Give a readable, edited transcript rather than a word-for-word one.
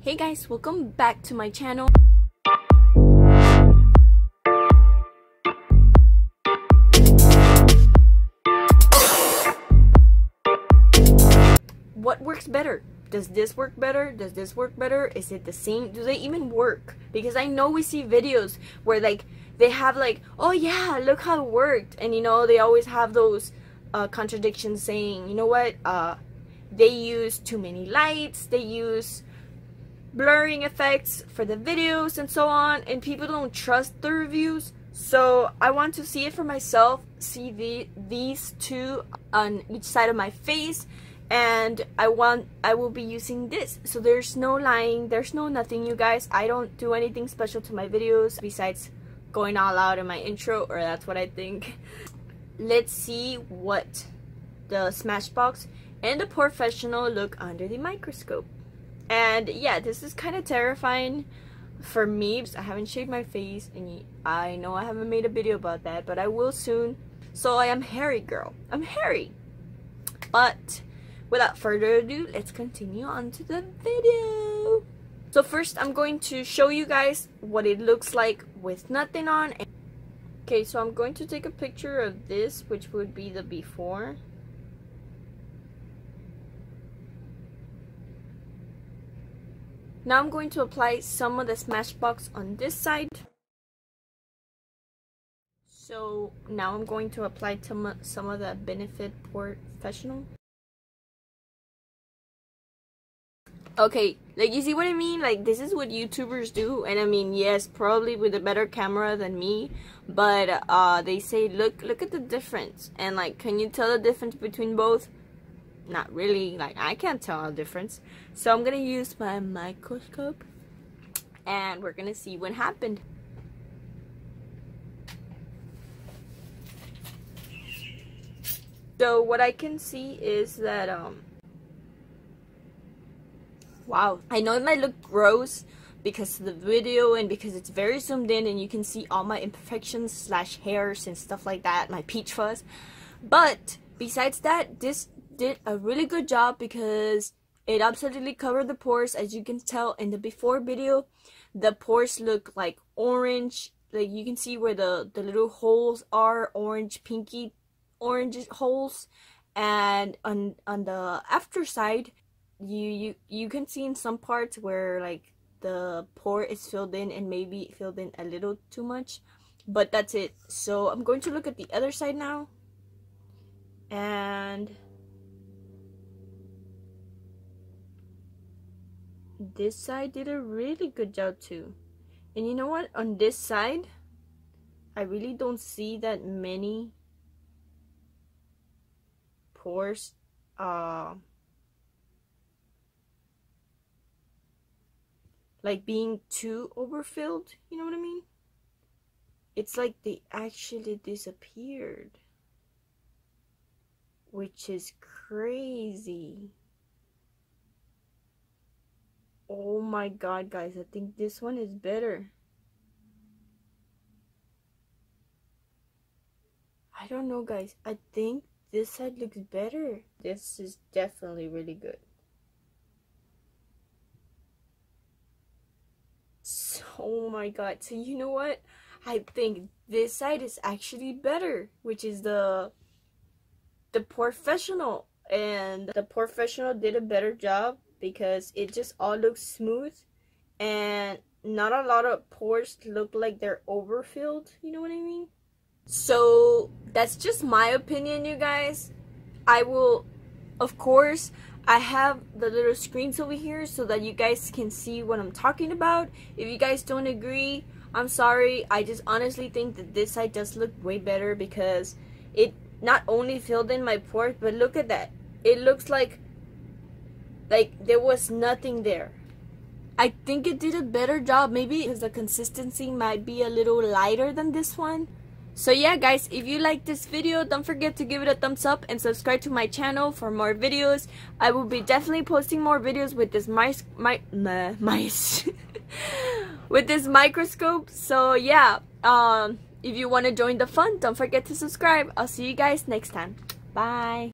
Hey guys, welcome back to my channel. What works better? Does this work better? Does this work better? Is it the same? Do they even work? Because I know we see videos where like they have like, oh yeah, look how it worked, and you know they always have those contradictions saying, you know what, they use too many lights, they use blurring effects for the videos and so on, and people don't trust the reviews. So I want to see it for myself, see these two on each side of my face, and I will be using this. So there's no lying, there's no nothing, you guys. I don't do anything special to my videos besides going all out in my intro, or that's what I think. Let's see what the Smashbox and the Porefessional look under the microscope. And yeah, this is kind of terrifying for me. I haven't shaved my face, and I know I haven't made a video about that, but I will soon. So I am hairy, girl. I'm hairy. But without further ado, let's continue on to the video. So first, I'm going to show you guys what it looks like with nothing on. Okay, so I'm going to take a picture of this, which would be the before. Now I'm going to apply some of the Smashbox on this side. So now I'm going to apply some of the Benefit Porefessional. Okay, like you see what I mean? Like this is what YouTubers do, and I mean, yes, probably with a better camera than me, but they say look at the difference, and like, can you tell the difference between both? Not really, like I can't tell a difference. So I'm gonna use my microscope and we're gonna see what happened. So what I can see is that wow, I know it might look gross because of the video and because it's very zoomed in and you can see all my imperfections slash hairs and stuff like that, my peach fuzz. But besides that, this did a really good job because it absolutely covered the pores. As you can tell in the before video, the pores look like orange, like you can see where the little holes are, orange, pinky orange holes, and on the after side you can see in some parts where like the pore is filled in and maybe filled in a little too much, but that's it. So I'm going to look at the other side now, and this side did a really good job too. And you know what, on this side I really don't see that many pores like being too overfilled, you know what I mean? It's like they actually disappeared, which is crazy. Oh my god, guys, I think this one is better. I don't know, guys, I think this side looks better. This is definitely really good. So, oh my god, so you know what? I think this side is actually better, which is the Porefessional. And the Porefessional did a better job because it just all looks smooth and not a lot of pores look like they're overfilled, you know what I mean? So that's just my opinion, you guys. I will, of course, I have the little screens over here so that you guys can see what I'm talking about. If you guys don't agree, I'm sorry. I just honestly think that this side does look way better because it not only filled in my pores, but look at that. It looks like there was nothing there. I think it did a better job, maybe because the consistency might be a little lighter than this one. So yeah, guys, if you like this video, don't forget to give it a thumbs up and subscribe to my channel for more videos. I will be definitely posting more videos with this with this microscope. So yeah, if you want to join the fun, don't forget to subscribe. I'll see you guys next time. Bye.